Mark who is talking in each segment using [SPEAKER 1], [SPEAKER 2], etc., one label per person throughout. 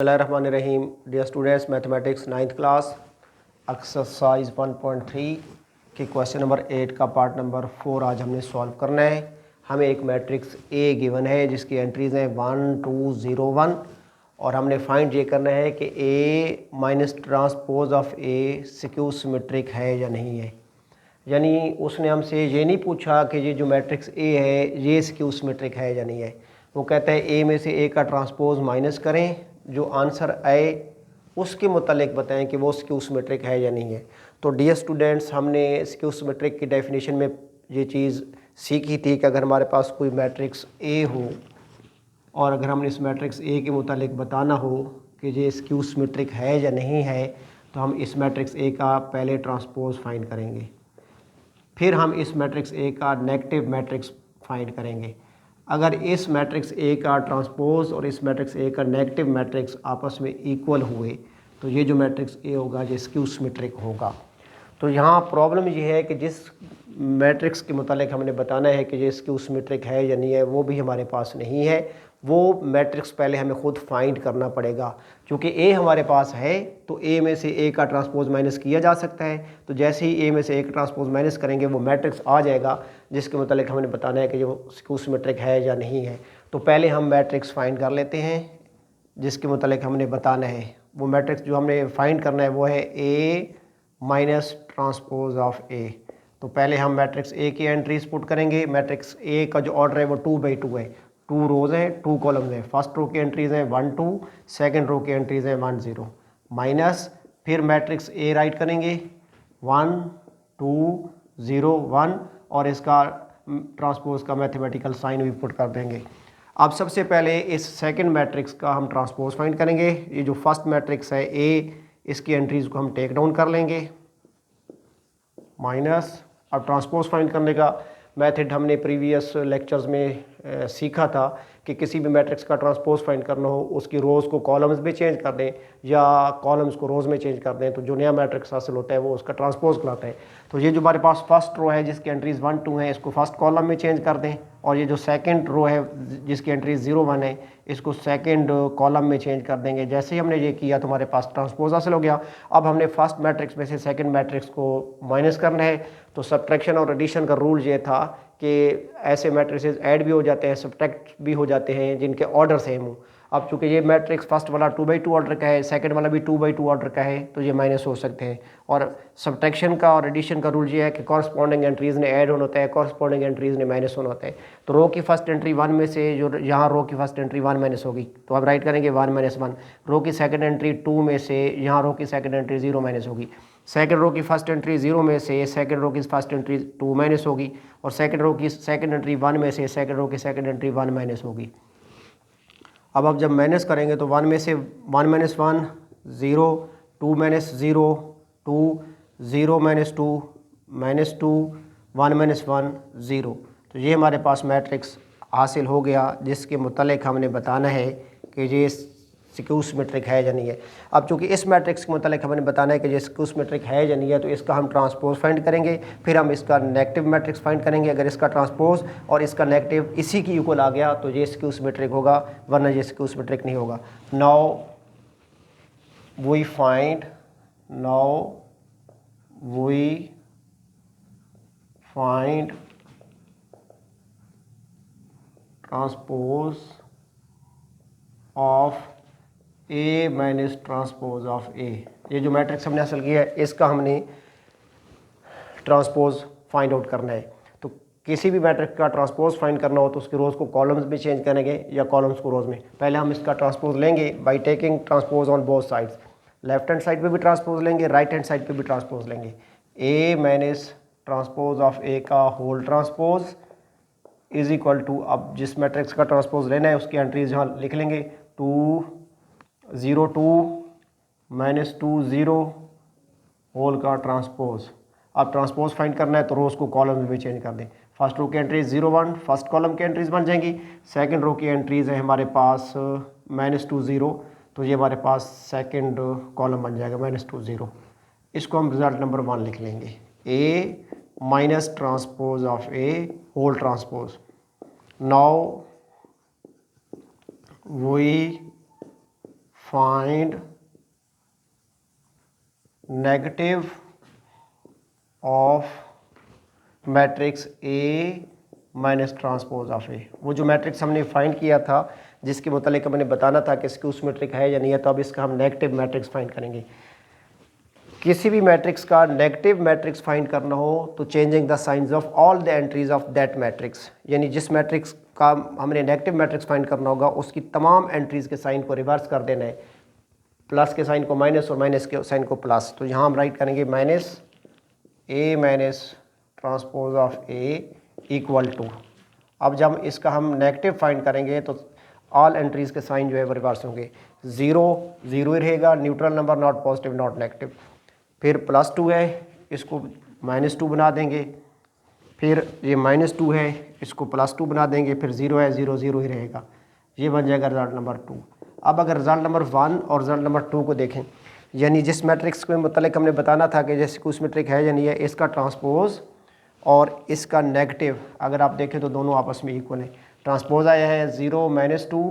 [SPEAKER 1] बिस्मिल्लाहिर्रहमानिर्रहीम। Dear students, mathematics 9th class exercise 1.3 के question number 8 का पार्ट नंबर 4 आज हमने सॉल्व करना है। हमें एक मैट्रिक्स ए गिवन है जिसकी एंट्रीज हैं 1 2 0 1 और हमने फाइंड ये करना है कि A minus transpose of A skew symmetric है या नहीं है। यानी उसने हमसे ये नहीं पूछा कि ये जो मैट्रिक्स ए है ये स्क्यू सिमेट्रिक है या नहीं है। वो कहता है ए में से ए का ट्रांसपोज माइनस करें, जो आंसर आए उसके मुतालिक बताएं कि वो स्क्यू सिमेट्रिक है या नहीं है। तो डियर स्टूडेंट्स, हमने स्क्यू सिमेट्रिक की डेफिनेशन में ये चीज़ सीखी थी कि अगर हमारे पास कोई मैट्रिक्स ए हो और अगर हमने इस मैट्रिक्स ए के मुतालिक बताना हो कि ये स्क्यू सिमेट्रिक है या नहीं है, तो हम इस मैट्रिक्स ए का पहले ट्रांसपोज फाइंड करेंगे, फिर हम इस मैट्रिक्स ए का नेगेटिव मैट्रिक्स फाइंड करेंगे। अगर इस मैट्रिक्स ए का ट्रांसपोज और इस मैट्रिक्स ए का नेगेटिव मैट्रिक्स आपस में इक्वल हुए तो ये जो मैट्रिक्स ए होगा ये स्क्यू सिमेट्रिक होगा। तो यहाँ प्रॉब्लम ये है कि जिस मैट्रिक्स के मुतालिक हमने बताना है कि ये स्क्यू सिमेट्रिक है या नहीं है वो भी हमारे पास नहीं है। वो मैट्रिक्स पहले हमें खुद फाइंड करना पड़ेगा। क्योंकि ए हमारे पास है तो ए में से ए का ट्रांसपोज माइनस किया जा सकता है, तो जैसे ही ए में से ए का ट्रांसपोज माइनस करेंगे वो मैट्रिक्स आ जाएगा जिसके मुतालिक हमने बताना है कि ये स्क्यू सिमेट्रिक है या नहीं है। तो पहले हम मैट्रिक्स फाइंड कर लेते हैं जिसके मुतालिक हमने बताना है। वो मैट्रिक्स जो हमने फाइंड करना है वो है ए माइनस ट्रांसपोज ऑफ ए। तो पहले हम मैट्रिक्स ए की एंट्रीज पुट करेंगे। मैट्रिक्स ए का जो ऑर्डर है वो 2/2 है, 2 रोज़ हैं 2 कॉलम्स हैं। फर्स्ट रो की एंट्रीज हैं 1 2, सेकंड रो की एंट्रीज हैं 1 0 माइनस, फिर मैट्रिक्स ए राइट करेंगे 1 2 0 1 और इसका ट्रांसपोज का मैथमेटिकल साइन भी पुट कर देंगे। अब सबसे पहले इस सेकंड मैट्रिक्स का हम ट्रांसपोज फाइंड करेंगे। ये जो फर्स्ट मैट्रिक्स है ए, इसकी एंट्रीज को हम टेक डाउन कर लेंगे माइनस। अब ट्रांसपोज फाइंड करने का मेथड हमने प्रीवियस लेक्चर्स में सीखा था कि किसी भी मैट्रिक्स का ट्रांसपोज फाइंड करना हो उसकी रोज़ को कॉलम्स में चेंज कर दें या कॉलम्स को रोज़ में चेंज कर दें, तो जो नया मैट्रिक्स हासिल होता है वो उसका ट्रांसपोज कहलाता है। तो ये जो हमारे पास फर्स्ट रो है जिसकी एंट्रीज 1 2 है इसको फर्स्ट कॉलम में चेंज कर दें, और ये जो सेकंड रो है जिसकी एंट्रीज 0 1 है इसको सेकंड कॉलम में चेंज कर देंगे। जैसे ही हमने ये किया तो हमारे पास ट्रांसपोज हासिल हो गया। अब हमने फर्स्ट मैट्रिक्स में से सेकंड मैट्रिक्स को माइनस करना है। तो सब्ट्रैक्शन और एडिशन का रूल ये था कि ऐसे मैट्रिसेस ऐड भी हो जाते हैं, सब्ट्रैक्ट भी हो जाते हैं जिनके ऑर्डर सेम हो। अब चूंकि ये मैट्रिक्स फर्स्ट वाला 2/2 ऑर्डर का है, सेकंड वाला भी 2/2 ऑर्डर का है, तो ये माइनस हो सकते हैं। और सब्ट्रैक्शन का और एडिशन का रूल ये है कि कॉरस्पॉन्डिंग एंट्रीज ने ऐड होना होता है, कॉरस्पॉन्डिंग एंट्रीज ने माइनस होना होता है। तो रो की फर्स्ट एंट्री 1 में से जो यहाँ रो की फर्स्ट एंट्री 1 माइनस होगी तो अब राइट करेंगे 1 - 1। रो की सेकंड एंट्री 2 में से यहाँ रो की सेकंड एंट्री 0 माइनस होगी। सेकंड रो की फर्स्ट एंट्री 0 में से सेकंड रो की फर्स्ट एंट्री 2 माइनस होगी, और सेकंड रो की सेकंड एंट्री 1 में से सेकंड रो की सेकंड एंट्री 1 माइनस होगी। अब जब माइनस करेंगे तो 1 में से 1 - 1 0, 2 - 0 2, 0 - 2 -2, 1 - 1 0। तो ये हमारे पास मैट्रिक्स हासिल हो गया जिसके मुतालिक हमने बताना है कि ये स्क्यू सिमेट्रिक है या नहीं है। अब चूंकि इस मैट्रिक्स के मुतालिक हमने बताना है कि ये स्क्यू सिमेट्रिक है या नहीं है, तो इसका हम ट्रांसपोज फाइंड करेंगे, फिर हम इसका नेगेटिव मैट्रिक्स फाइंड करेंगे। अगर इसका ट्रांसपोज और इसका नेगेटिव इसी की इक्वल आ गया तो ये स्क्यू सिमेट्रिक होगा, वरना ये स्क्यू सिमेट्रिक नहीं होगा। Now we find transpose of A minus transpose of A. ये जो मैट्रिक्स हमने हासिल किया है इसका हमने ट्रांसपोज फाइंड आउट करना है। तो किसी भी मैट्रिक्स का ट्रांसपोज फाइंड करना हो तो उसके रोज़ को कॉलम्स में चेंज करेंगे या कॉलम्स को रोज़ में। पहले हम इसका ट्रांसपोज लेंगे by taking transpose on both sides. Left hand side पे भी ट्रांसपोज लेंगे, राइट हैंड साइड पे भी ट्रांसपोज लेंगे। A minus transpose of A का whole transpose is equal to, अब जिस मैट्रिक्स का ट्रांसपोज लेना है उसकी एंट्रीज यहाँ लिख लेंगे 2 0 2 -2 0 होल का ट्रांसपोज। अब ट्रांसपोज फाइंड करना है तो रोज़ को कॉलम्स में चेंज कर दें। फर्स्ट रो की एंट्रीज 0 1, फर्स्ट कॉलम की एंट्रीज बन जाएंगी। सेकंड रो की एंट्रीज है हमारे पास -2 0, तो ये हमारे पास सेकंड कॉलम बन जाएगा -2 0। इसको हम रिजल्ट नंबर 1 लिख लेंगे, A minus transpose of A whole transpose. Now we find negative of matrix A minus transpose of A. वो जो मैट्रिक्स हमने फाइंड किया था जिसके मुतालिक हमने बताना था कि स्क्यू सिमेट्रिक है या नहीं है, तो अब इसका हम नेगेटिव मैट्रिक्स फाइंड करेंगे। किसी भी मैट्रिक्स का नेगेटिव मैट्रिक्स फाइंड करना हो तो changing the science of all the entries of that matrix, यानी जिस मैट्रिक्स का हमने नेगेटिव मैट्रिक्स फाइंड करना होगा उसकी तमाम एंट्रीज के साइन को रिवर्स कर देना है, प्लस के साइन को माइनस और माइनस के साइन को प्लस। तो यहाँ हम राइट करेंगे minus A minus transpose of A equal to. अब जब इसका हम नेगेटिव फाइंड करेंगे तो ऑल एंट्रीज के साइन जो है वो रिवर्स होंगे। ज़ीरो ज़ीरो ही रहेगा, neutral number, not positive not negative. फिर +2 है, इसको -2 बना देंगे। फिर ये -2 है, इसको +2 बना देंगे। फिर 0 है, 0 0 ही रहेगा। ये बन जाएगा रिजल्ट नंबर 2। अब अगर रिजल्ट नंबर 1 और रिजल्ट नंबर 2 को देखें, यानी जिस मैट्रिक्स के मतलब हमने बताना था कि जैसे कुछ मैट्रिक है या नहीं है, इसका ट्रांसपोज और इसका नेगेटिव अगर आप देखें तो दोनों आपस में इक्वल है। ट्रांसपोज आया है 0 -2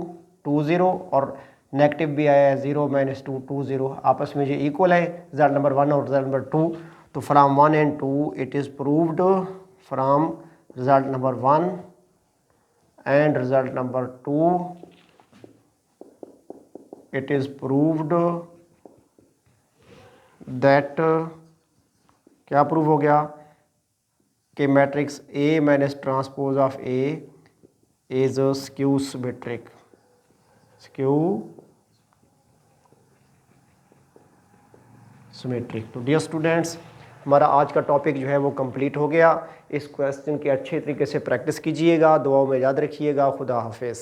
[SPEAKER 1] 2 0 और नेगेटिव भी आया है 0 -2 2 0, आपस में ये इक्वल है रिजल्ट नंबर 1 और रिजल्ट नंबर 2। तो from 1 and 2 it is proved, from result number 1 and result number 2 it is proved that, क्या प्रूव हो गया कि matrix A minus transpose of A is skew symmetric, skew symmetric. तो dear students, हमारा आज का topic जो है वो कंप्लीट हो गया। इस क्वेश्चन की अच्छे तरीके से प्रैक्टिस कीजिएगा, दुआओं में याद रखिएगा। खुदा हाफिज़।